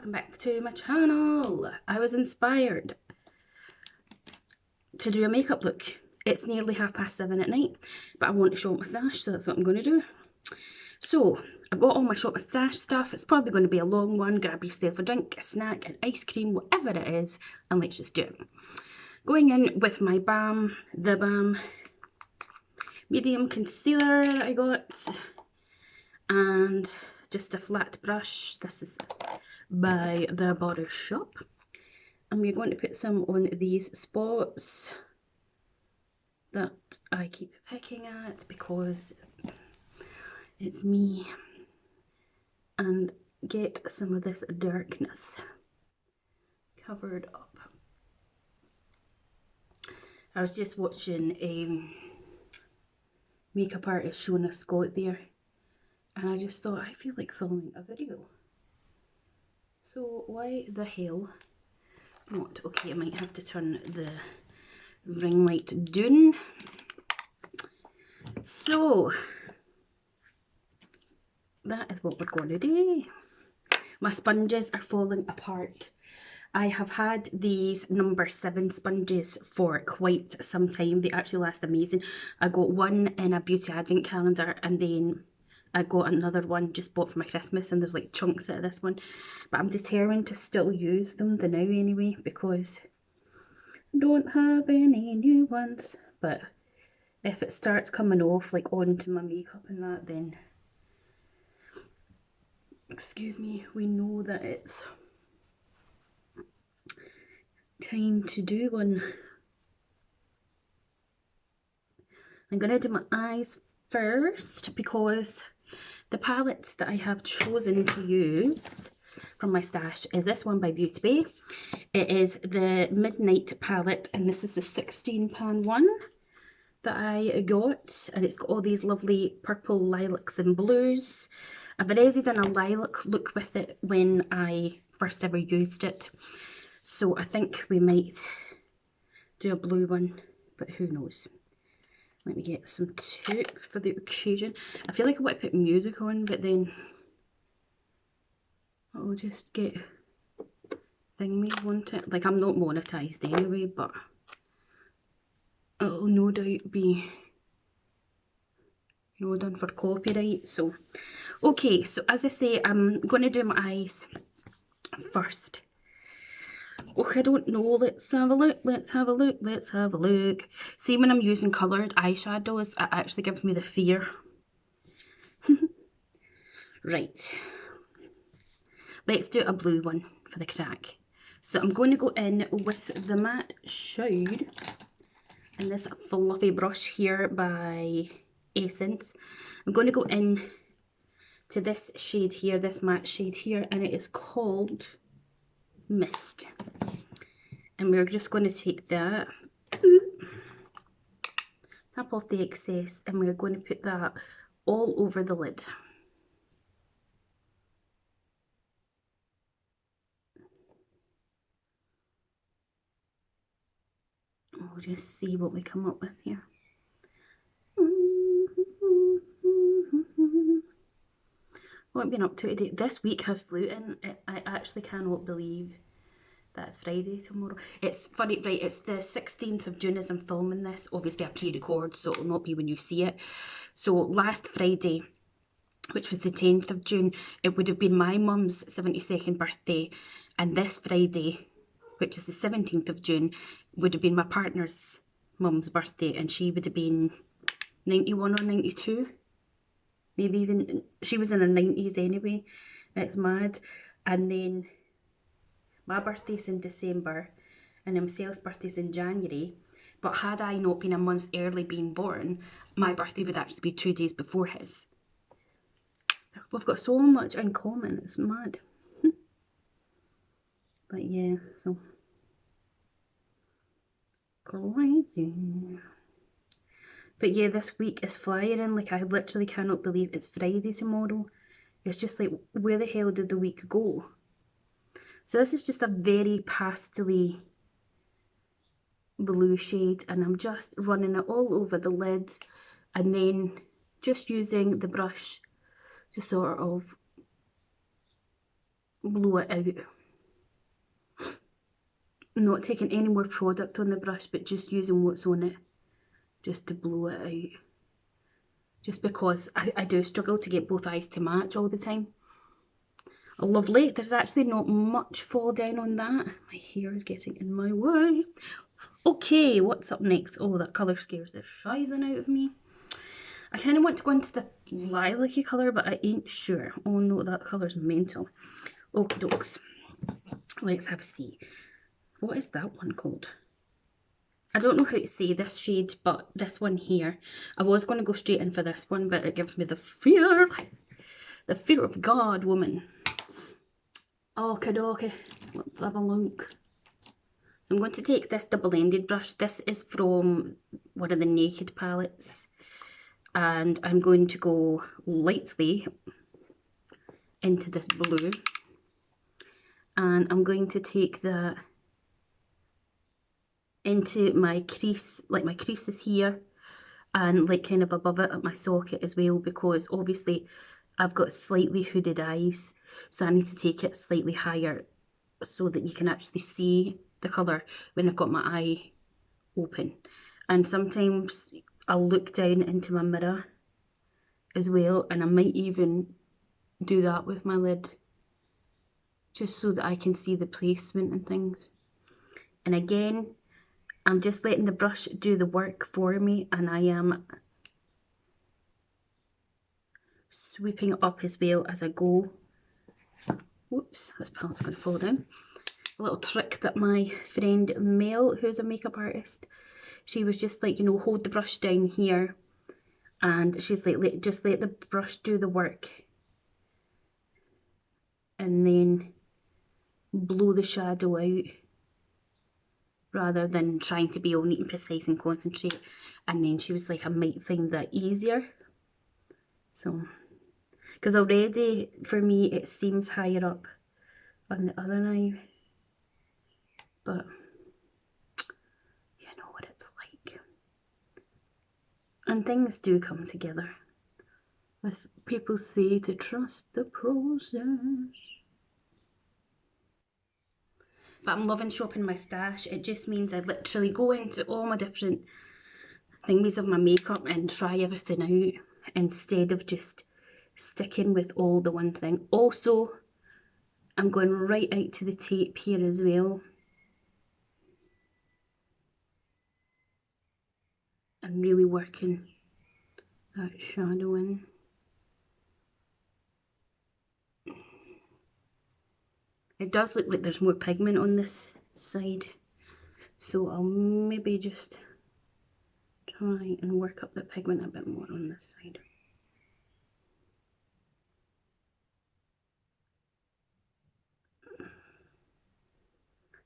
welcome back to my channel. I was inspired to do a makeup look. It's nearly 7:30 at night, but I want to show my stash, so that's what I'm going to do. So I've got all my shop my stash stuff. It's probably going to be a long one. Grab yourself a drink, a snack, an ice cream, whatever it is, and let's just do it. Going in with my The Balm medium concealer that I got, and just a flat brush. This is by The Body Shop, and we're going to put some on these spots that I keep picking at because it's me, and get some of this darkness covered up. I was just watching a makeup artist showing a Scott there, and I just thought, I feel like filming a video. So why the hell not? Okay, I might have to turn the ring light down. So that is what we're going to do. My sponges are falling apart. I have had these number 7 sponges for quite some time. They actually last amazing. I got one in a beauty advent calendar, and then I got another one just bought for my Christmas, and there's like chunks out of this one. But I'm determined to still use them the now anyway, because I don't have any new ones. But if it starts coming off like onto my makeup and that, then excuse me, we know that it's time to do one. I'm gonna do my eyes first because the palette that I have chosen to use from my stash is this one by Beauty Bay. It is the Midnight palette, and this is the 16 pan one that I got, and it's got all these lovely purple lilacs and blues. I've already done a lilac look with it when I first ever used it, so I think we might do a blue one, but who knows. Let me get some taupe for the occasion. I feel like I want to put music on, but then I'll just get thingy, won't it? Like, I'm not monetized anyway, but it'll no doubt be, you know, done for copyright. So okay, so as I say, I'm going to do my eyes first. Oh, I don't know. Let's have a look. Let's have a look. Let's have a look. See, when I'm using coloured eyeshadows, it actually gives me the fear. Right. Let's do a blue one for the crack. So I'm going to go in with the Matte Shade and this fluffy brush here by Essence. I'm going to go in to this shade here, this matte shade here, and it is called Mist. And we're just going to take that, tap off the excess, and we're going to put that all over the lid. We'll just see what we come up with here. What I've been up to today. This week has flew in. I actually cannot believe that it's Friday tomorrow. It's funny, right? It's the 16th of June as I'm filming this. Obviously I pre-record, so it'll not be when you see it. So last Friday, which was the 10th of June, it would have been my mum's 72nd birthday, and this Friday, which is the 17th of June, would have been my partner's mum's birthday, and she would have been 91 or 92. Maybe even, she was in her 90s anyway. It's mad. And then my birthday's in December, and himself's birthday's in January. But had I not been a month early being born, my birthday would actually be 2 days before his. We've got so much in common, it's mad. But yeah, so crazy. But yeah, this week is flying in. Like, I literally cannot believe it's Friday tomorrow. It's just like, where the hell did the week go? So this is just a very pastel-y blue shade, and I'm just running it all over the lid, and then just using the brush to sort of blow it out. Not taking any more product on the brush, but just using what's on it just to blow it out. Just because I do struggle to get both eyes to match all the time. Lovely. There's actually not much fall down on that. My hair is getting in my way. Okay, what's up next? Oh, that colour scares the shizzing out of me. I kind of want to go into the lilac-y colour, but I ain't sure. Oh no, that colour's mental. Okie dokes. Let's have a see. What is that one called? I don't know how to say this shade, but this one here. I was going to go straight in for this one, but it gives me the fear. The fear of God, woman. Okie dokie. Let's have a look. I'm going to take this double-ended brush. This is from one of the Naked palettes. And I'm going to go lightly into this blue. And I'm going to take that into my crease, like my creases here, and like kind of above it at my socket as well, because obviously I've got slightly hooded eyes, so I need to take it slightly higher so that you can actually see the colour when I've got my eye open. And sometimes I'll look down into my mirror as well, and I might even do that with my lid, just so that I can see the placement and things. And again, I'm just letting the brush do the work for me, and I am sweeping it up as well as I go. Whoops, this palette's going to fall down. A little trick that my friend Mel, who's a makeup artist, she was just like, you know, hold the brush down here, and she's like, just let the brush do the work, and then blow the shadow out, rather than trying to be all neat and precise and concentrate. And then she was like, I might find that easier. So, because already for me it seems higher up on the other eye, but you know what it's like. And things do come together. As people say, to trust the process. But I'm loving shopping my stash. It just means I literally go into all my different thingies of my makeup and try everything out, instead of just sticking with all the one thing. Also, I'm going right out to the tape here as well. I'm really working that shadow in. It does look like there's more pigment on this side, so I'll maybe just try and work up the pigment a bit more on this side.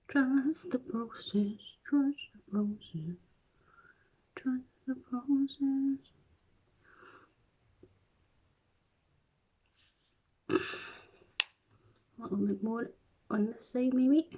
Trust the process, trust the process, trust the process. A little bit more on this side maybe.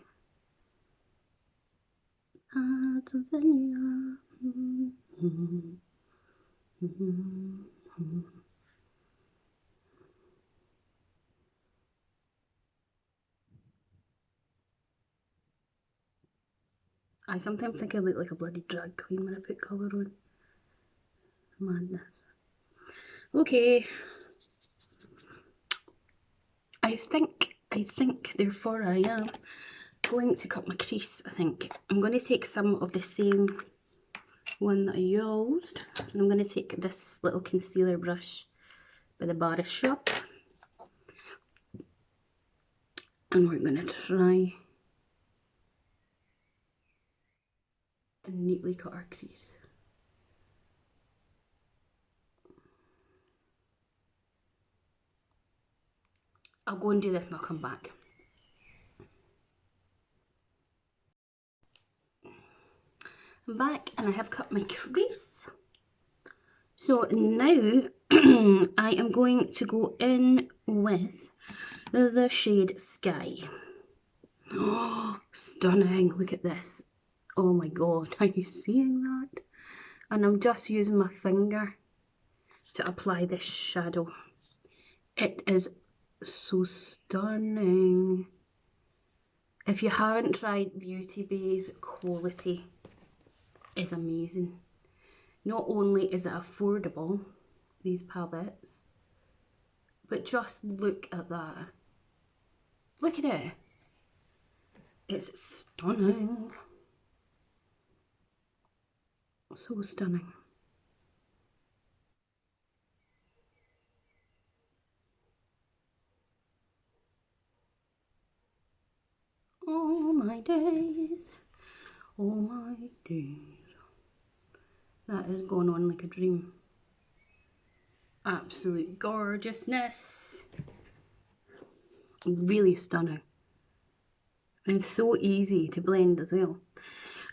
I sometimes think I look like a bloody drag queen when I put colour on. Madness. Okay. I think therefore I am going to cut my crease. I think I'm going to take some of the same one that I used, and I'm going to take this little concealer brush by the Bar Shop, and we're going to try and neatly cut our crease. I'll go and do this and I'll come back. I'm back and I have cut my crease. So now I am going to go in with the shade Sky. Oh, stunning. Look at this. Oh my god, are you seeing that? And I'm just using my finger to apply this shadow. It is So stunning. If you haven't tried Beauty Bay's quality is amazing. Not only is it affordable, these palettes, but just look at that. Look at it. It's stunning. So stunning. All my days, all my days. That is going on like a dream. Absolute gorgeousness. Really stunning. And so easy to blend as well.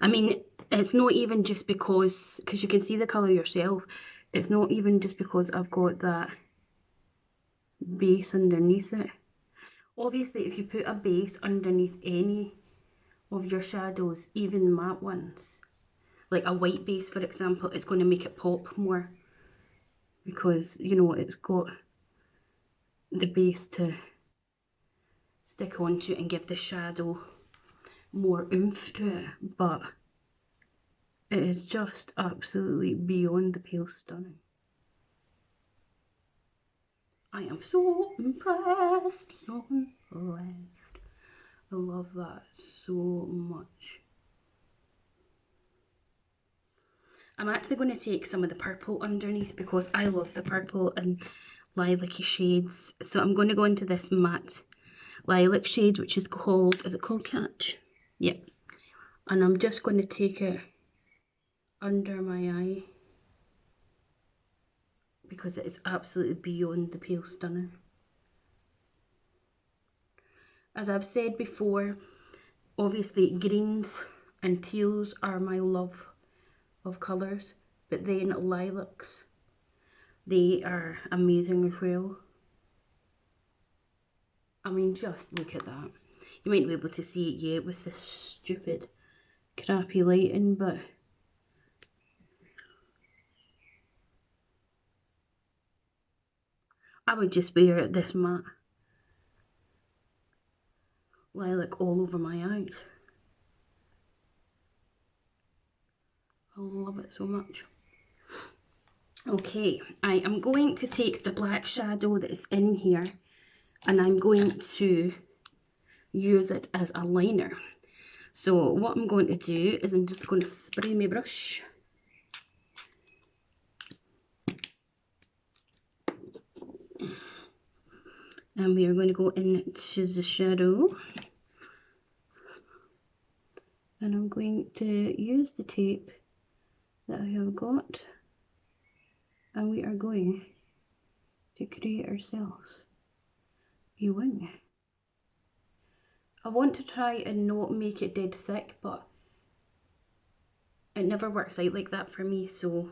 I mean, it's not even just because you can see the colour yourself. It's not even just because I've got that base underneath it. Obviously, if you put a base underneath any of your shadows, even matte ones, like a white base for example, it's going to make it pop more because, you know, it's got the base to stick onto and give the shadow more oomph to it, but it is just absolutely beyond the pale stunning. I am so impressed, so impressed. I love that so much. I'm actually going to take some of the purple underneath because I love the purple and lilac-y shades. So I'm going to go into this matte lilac shade, which is it called Catch? Yep. And I'm just going to take it under my eye because it is absolutely beyond the pale stunning. As I've said before, obviously greens and teals are my love of colours, but then lilacs, they are amazing as well. I mean, just look at that. You might not be able to see it yet with this stupid crappy lighting, but I would just wear this matte lilac all over my eyes. I love it so much. Okay, I am going to take the black shadow that is in here and I'm going to use it as a liner. So what I'm going to do is I'm just going to spray my brush. And we are going to go into the shadow. And I'm going to use the tape that I have got. And we are going to create ourselves a wing. I want to try and not make it dead thick, but it never works out like that for me, so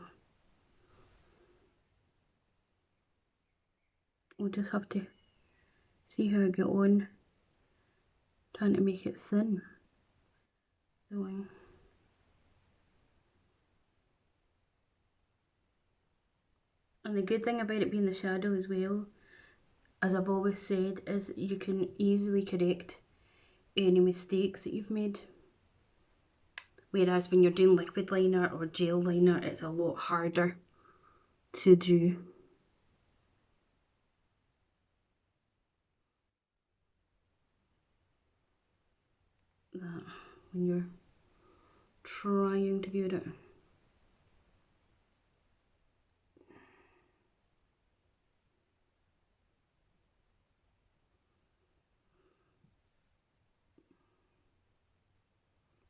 we'll just have to see how I get on trying to make it thin, the wing. And the good thing about it being the shadow as well, as I've always said, is you can easily correct any mistakes that you've made. Whereas when you're doing liquid liner or gel liner, it's a lot harder to do. That when you're trying to get it.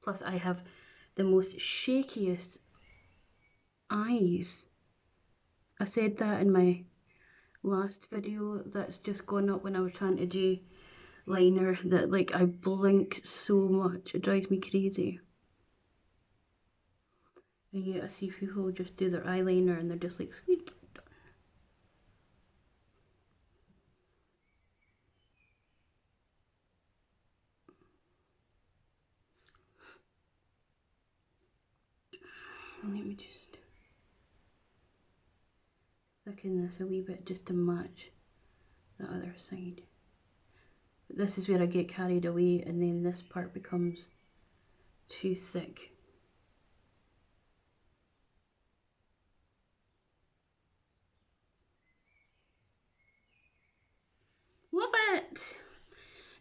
Plus I have the most shakiest eyes. I said that in my last video that's just gone up when I was trying to do liner, that like I blink so much, it drives me crazy. And yet I see people just do their eyeliner and they're just like, sweet. Let me just thicken this a wee bit just to match the other side. This is where I get carried away, and then this part becomes too thick. Love it!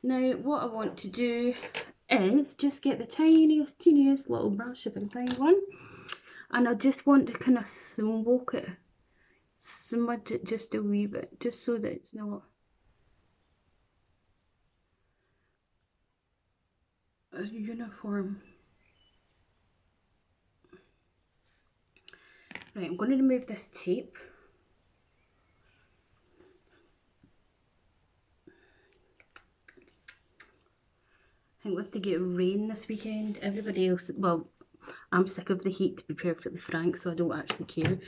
Now what I want to do is just get the tiniest, teeniest little brush if I can find one, and I just want to kind of smudge it just a wee bit, just so that it's not as uniform. Right, I'm going to remove this tape. I think we have to get rain this weekend. Everybody else, well, I'm sick of the heat, to be perfectly frank, so I don't actually care.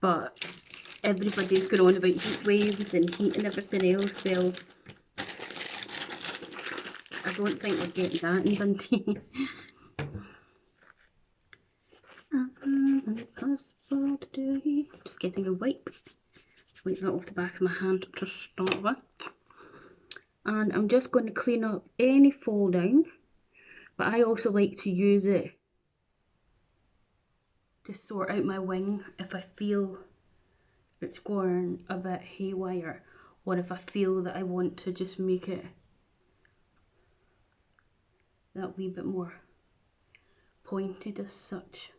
But everybody's going on about heat waves and heat and everything else. Well, I don't think we're getting that in Dundee. Impossible to do. Just getting a wipe. Wipe that off the back of my hand to start with. And I'm just going to clean up any fall down, but I also like to use it to sort out my wing if I feel it's going a bit haywire, or if I feel that I want to just make it that wee bit more pointed as such.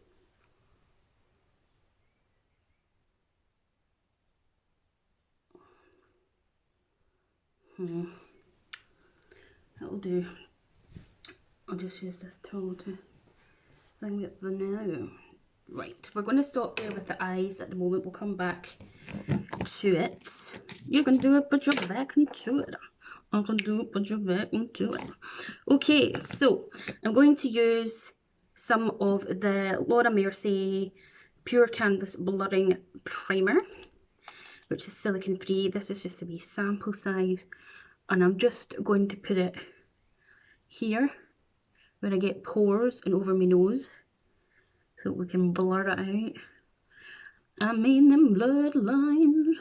That'll do. I'll just use this tool to bring it the now. Right, we're going to stop there with the eyes at the moment. We'll come back to it. You can do it, put your back into it. I can do it, put your back into it. Okay, so I'm going to use some of the Laura Mercier Pure Canvas Blurring Primer, which is silicone free. This is just a wee sample size, and I'm just going to put it here where I get pores and over my nose, so we can blur it out. I mean them bloodlines,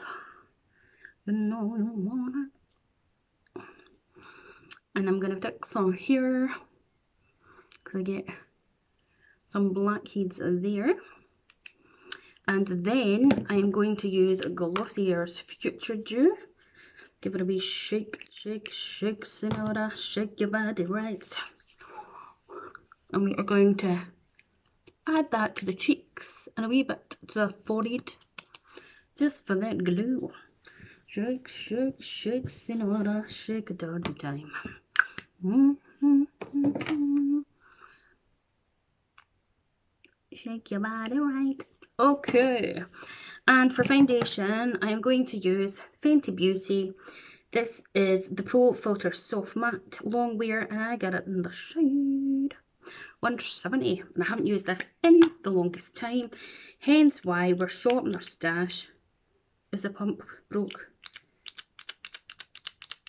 you know you want it. And I'm gonna take some here, because I get some blackheads there. And then I'm going to use Glossier's Future Dew. Give it a wee shake, shake, shake, Sonora, shake your body right. And we are going to add that to the cheeks and a wee bit to the forehead, just for that glue. Shake, shake, shake, Sonora, shake it all the time. Shake your body right. Okay, and for foundation, I am going to use Fenty Beauty. This is the Pro Filter Soft Matte Long Wear, and I got it in the shade 170, and I haven't used this in the longest time, hence why we're short on our stash. Is the pump broke?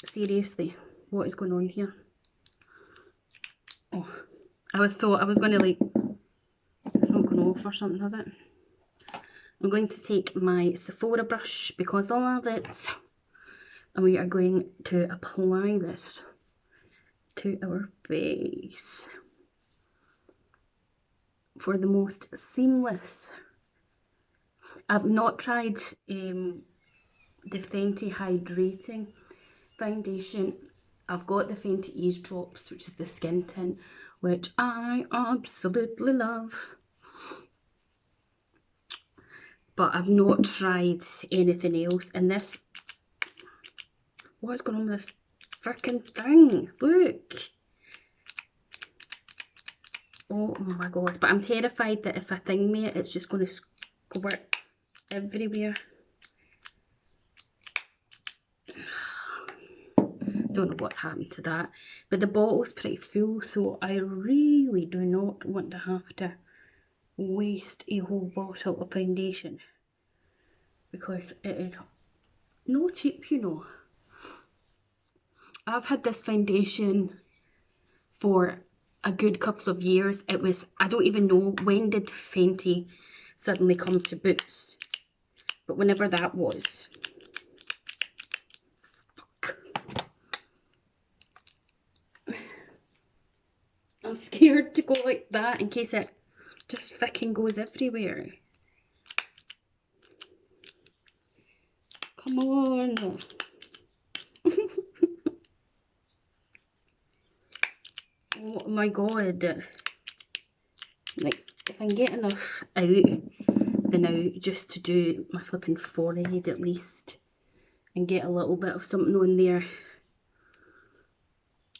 Seriously, what is going on here? Oh, I thought I was going to, like, it's not going off or something, is it? I'm going to take my Sephora brush because I love it, and we are going to apply this to our face for the most seamless. I've not tried the Fenty Hydrating Foundation. I've got the Fenty Ease Drops, which is the skin tint, which I absolutely love. But I've not tried anything else. And this, what's going on with this freaking thing? Look. Oh my god. But I'm terrified that if I thingy it, it's just going to squirt everywhere. Don't know what's happened to that. But the bottle's pretty full, so I really do not want to have to waste a whole bottle of foundation, because it is no cheap, you know. I've had this foundation for a good couple of years. It was, I don't even know when did Fenty suddenly come to Boots, but whenever that was. I'm scared to go like that in case it just fucking goes everywhere. Come on. Oh my god. Like, if I can get enough out then out just to do my flipping forehead at least and get a little bit of something on there,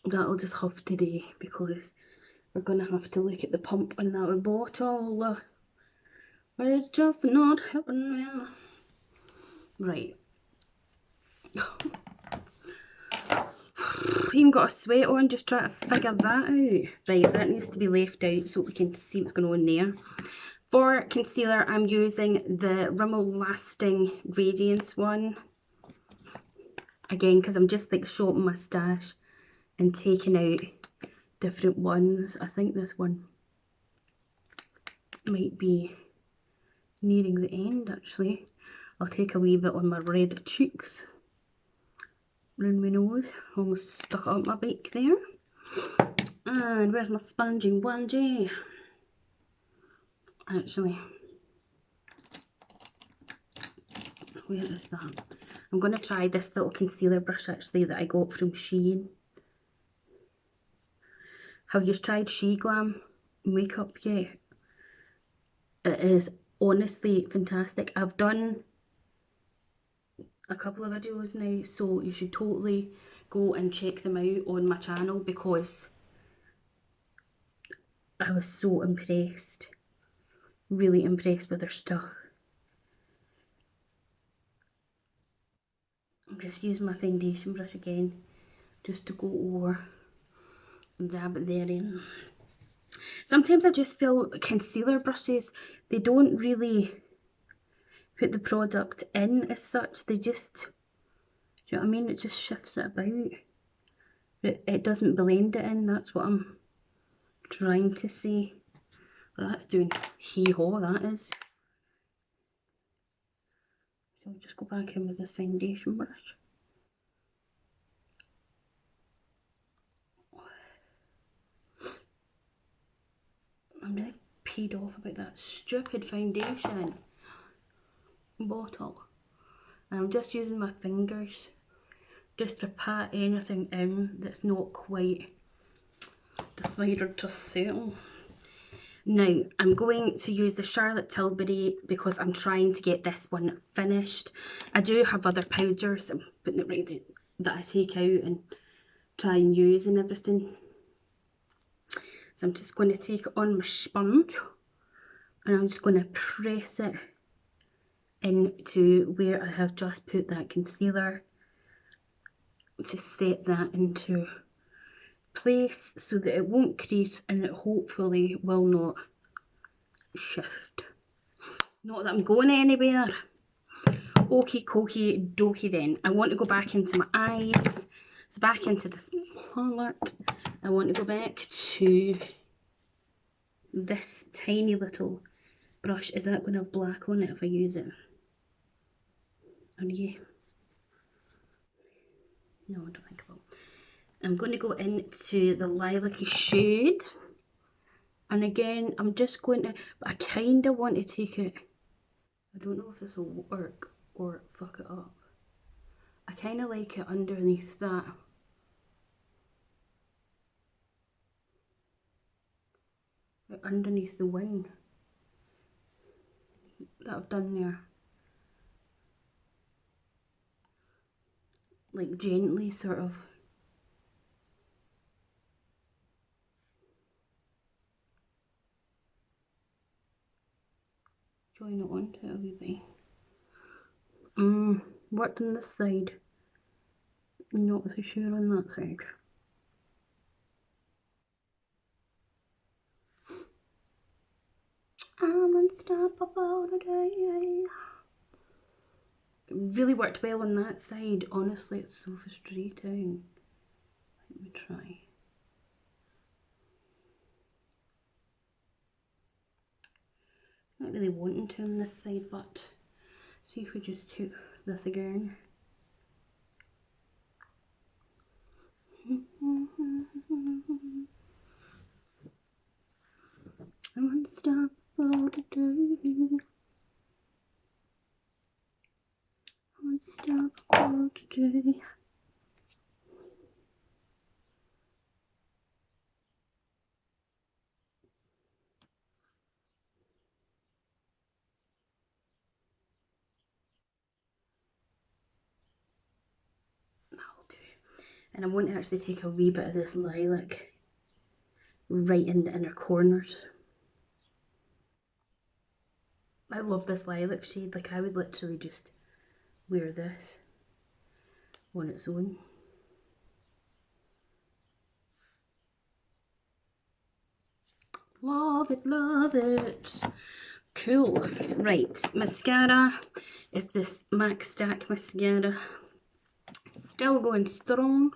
that'll just have to do, because we're gonna have to look at the pump on that bottle. But it's just not happening. Right. Even got a sweat on just trying to figure that out. Right, that needs to be left out so we can see what's going on there. For concealer, I'm using the Rimmel Lasting Radiance one. Again, because I'm just like shopping my stash and taking out different ones. I think this one might be nearing the end actually. I'll take a wee bit on my red cheeks. Around my nose. Almost stuck it up my beak there. And where's my spongy onesie? Actually, where is that? I'm going to try this little concealer brush actually that I got from Shein. Have you tried She Glam makeup yet? It is honestly fantastic. I've done a couple of videos now, so you should totally go and check them out on my channel because I was so impressed. Really impressed with their stuff. I'm just using my foundation brush again just to go over and dab it there in. Sometimes I just feel concealer brushes, they don't really put the product in as such. They just, do you know what I mean? It just shifts it about. It doesn't blend it in, that's what I'm trying to say. Well, that's doing hee-haw, that is. So I'll just go back in with this foundation brush. I'm really peed off about that stupid foundation bottle. And I'm just using my fingers just to pat anything in that's not quite decided to settle. Now, I'm going to use the Charlotte Tilbury because I'm trying to get this one finished. I do have other powders, I'm putting it right down, that I take out and try and use and everything. So I'm just going to take it on my sponge and I'm just going to press it into where I have just put that concealer to set that into place so that it won't crease and it hopefully will not shift. Not that I'm going anywhere. Okie dokie dokie then. I want to go back into my eyes. So back into this palette. I want to go back to this tiny little brush. Is that going to have black on it if I use it? Or yeah. No, I don't think I will. I'm going to go into the lilac-y shade. And again, I'm just going to, but I kind of want to take it, I don't know if this will work or fuck it up. I kind of like it underneath that. Like underneath the wing that I've done there. Like gently sort of. Join it onto it a wee bit. Worked on this side. Not so sure on that side. I'm unstoppable today. It really worked well on that side. Honestly, it's so frustrating. Let me try. Not really wanting to on this side, but see if we just took this again. Unstoppable today. Unstoppable today. That'll do. And I want to actually take a wee bit of this lilac right in the inner corners. I love this lilac shade. Like, I would literally just wear this on its own. Love it, love it. Cool. Right, mascara is this MAC Stack mascara. Still going strong.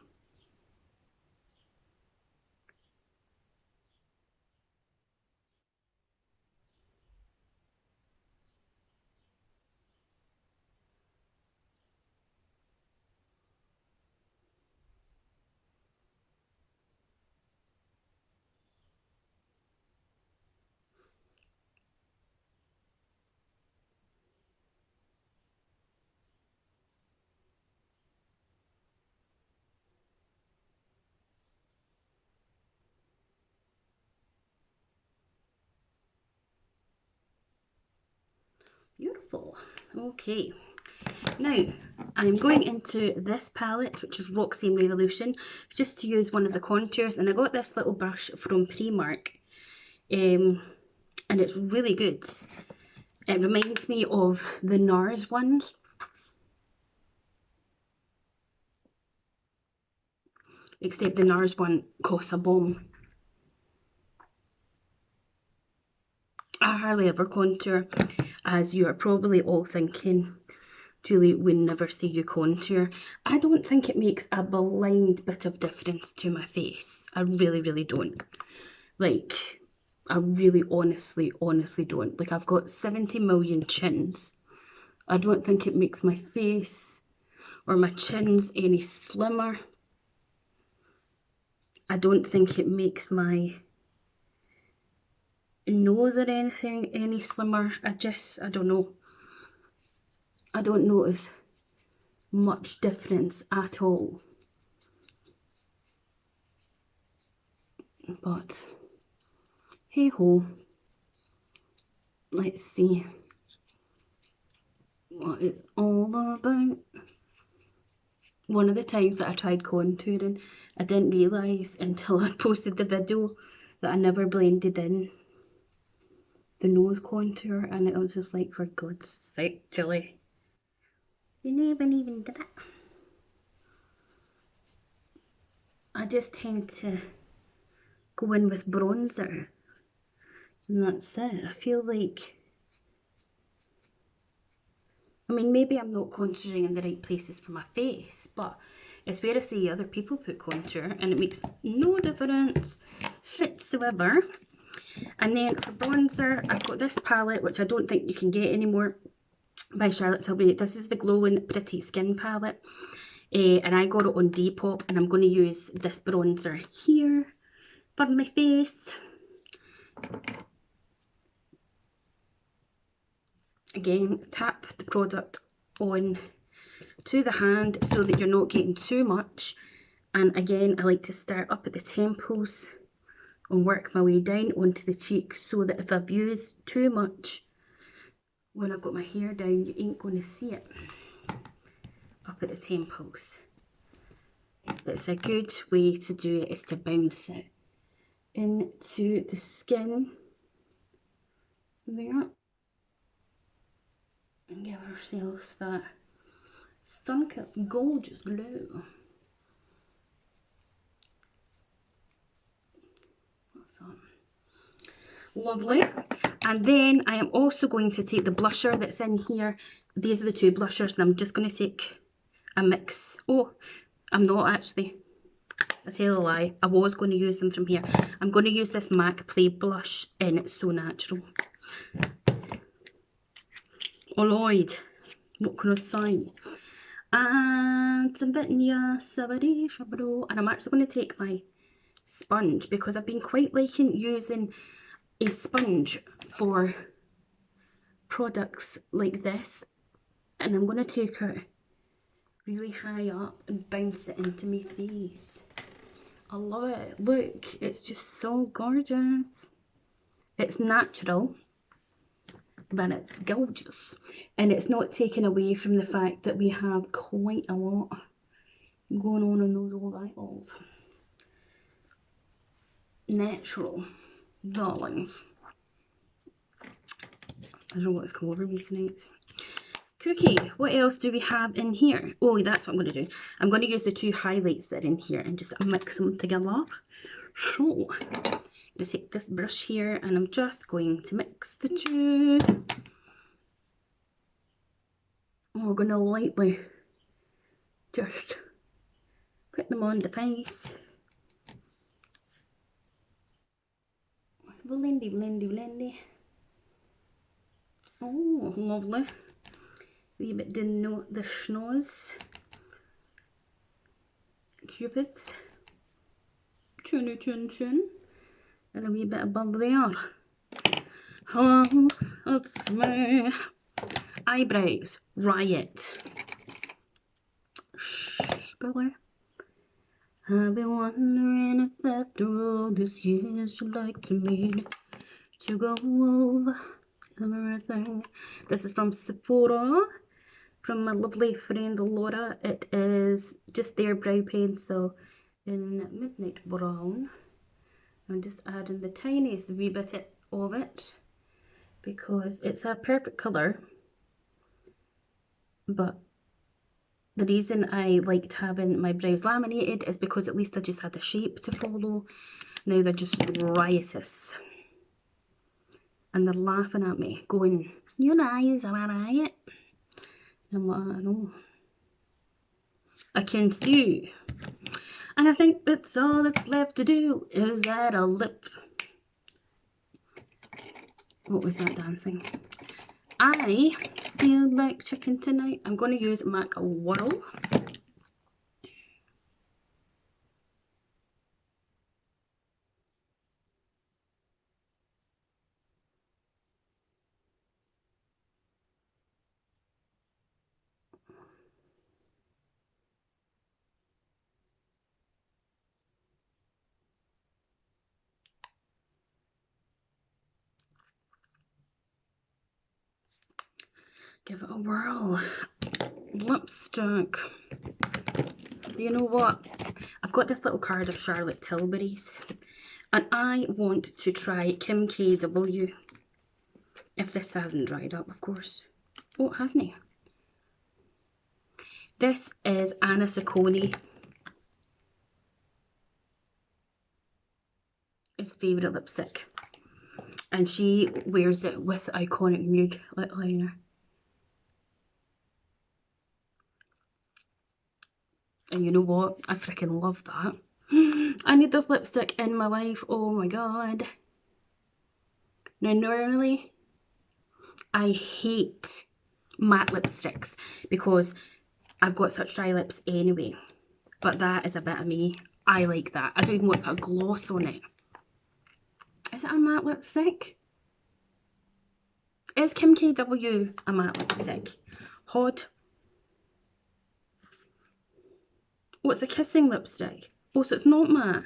Beautiful. Okay. Now, I'm going into this palette, which is Roxy and Revolution, just to use one of the contours. And I got this little brush from Primark, and it's really good. It reminds me of the NARS ones. Except the NARS one costs a bomb. I hardly ever contour, as you are probably all thinking, Julie, we never see you contour. I don't think it makes a blind bit of difference to my face. I really, really don't. Like, I really honestly don't. Like, I've got 70 million chins. I don't think it makes my face or my chins any slimmer. I don't think it makes my nose or anything any slimmer. I don't know. I don't notice much difference at all. But hey ho, let's see what it's all about. One of the times that I tried contouring, I didn't realise until I posted the video that I never blended in the nose contour, and it was just like, for God's sake, Julie, you never even did it. I just tend to go in with bronzer, and that's it. I feel like, I mean, maybe I'm not contouring in the right places for my face, but it's where I see other people put contour, and it makes no difference whatsoever. And then for bronzer, I've got this palette, which I don't think you can get anymore, by Charlotte Tilbury. This is the Glowing Pretty Skin palette, and I got it on Depop, and I'm going to use this bronzer here for my face. Again, tap the product on to the hand so that you're not getting too much. And again, I like to start up at the temples and work my way down onto the cheeks, so that if I've used too much when I've got my hair down, you ain't going to see it up at the temples. But it's a good way to do it, is to bounce it into the skin there and give ourselves that sun-kissed gorgeous glow. What's that? Lovely. And then I am also going to take the blusher that's in here. These are the two blushers, and I'm just going to take a mix. Oh, I'm not actually. I tell a lie. I was going to use them from here. I'm going to use this MAC Play blush in So Natural. Oh Lord, what can I say? And some bit and I'm actually going to take my sponge, because I've been quite liking using a sponge for products like this, and I'm going to take it really high up and bounce it into my face. I love it. Look, it's just so gorgeous. It's natural, but it's gorgeous. And it's not taken away from the fact that we have quite a lot going on those old eyeballs. Natural, darlings. I don't know what it's called over me tonight. Cookie, what else do we have in here? Oh, that's what I'm going to do. I'm going to use the two highlights that are in here and just mix them together. So, I'm going to take this brush here and I'm just going to mix the two. We're going to lightly just put them on the face. Blendy, blendy, blendy. Oh, lovely. Wee bit down the schnoz. Cupids. Chinny chin chin. And a wee bit above there. Oh, it's my eyebrows. Riot. Shh, Billy. I've been wondering if after all these years you'd like to meet to go over everything. This is from Sephora, from my lovely friend Laura. It is just their brow pencil in Midnight Brown. I'm just adding the tiniest wee bit of it because it's a perfect colour, but the reason I liked having my brows laminated is because at least I just had a shape to follow. Now they're just riotous. And they're laughing at me, going, your eyes are a riot. And I'm like, I know. I can see. And I think that's all that's left to do is add a lip. What was that dancing? I feel like chicken tonight. I'm going to use Mac Whirl. Give it a whirl. Lipstick. You know what? I've got this little card of Charlotte Tilbury's and I want to try Kim KW. If this hasn't dried up, of course. Oh, it hasn't. This is Anna Ciccone. His favourite lipstick. And she wears it with Iconic Nude lip liner. And you know what? I freaking love that. I need this lipstick in my life. Oh my god. Now normally, I hate matte lipsticks because I've got such dry lips anyway. But that is a bit of me. I like that. I don't even want to put a gloss on it. Is it a matte lipstick? Is Kim KW a matte lipstick? Hot. Oh, it's a kissing lipstick. Oh, so it's not matte.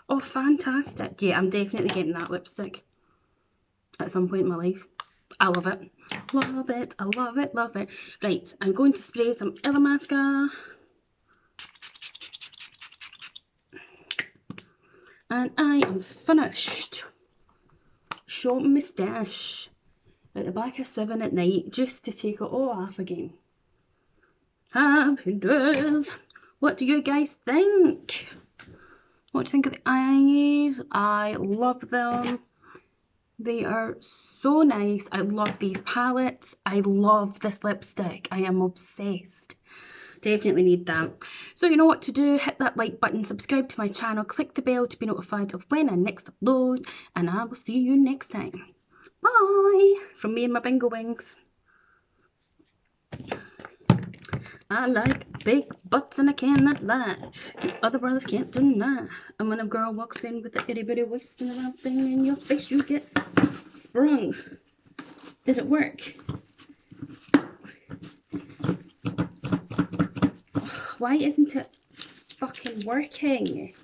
Oh, fantastic. Yeah, I'm definitely getting that lipstick at some point in my life. I love it. Love it. I love it. Love it. Right, I'm going to spray some Illamasqua. And I am finished. Short moustache at the back of 7 at night just to take it all off again. Happy days. What do you guys think? What do you think of the eyes? I love them. They are so nice. I love these palettes. I love this lipstick. I am obsessed. Definitely need that. So you know what to do. Hit that like button, subscribe to my channel, click the bell to be notified of when I next upload, and I will see you next time. Bye! From me and my bingo wings. I like big butts and I cannot lie. The other brothers can't deny. And when a girl walks in with the itty bitty waist and the round thing in your face, you get sprung. Did it work? Why isn't it fucking working?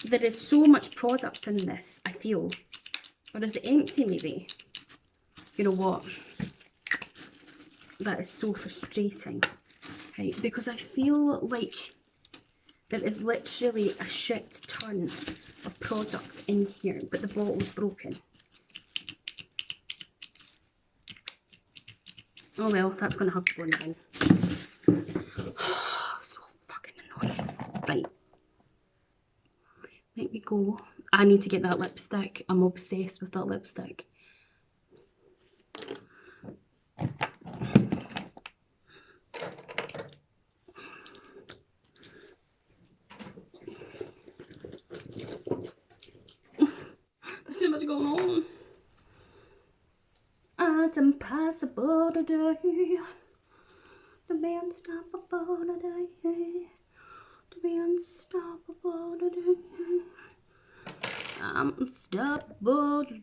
There is so much product in this, I feel. Or is it empty maybe? You know what? That is so frustrating. Right, because I feel like there is literally a shit ton of product in here, but the bottle's broken. Oh well, that's going to have to go in the bin. So fucking annoying. Right. Let me go. I need to get that lipstick. I'm obsessed with that lipstick. There's too much going on. It's impossible today to be unstoppable today. To be unstoppable today. I'm unstoppable today.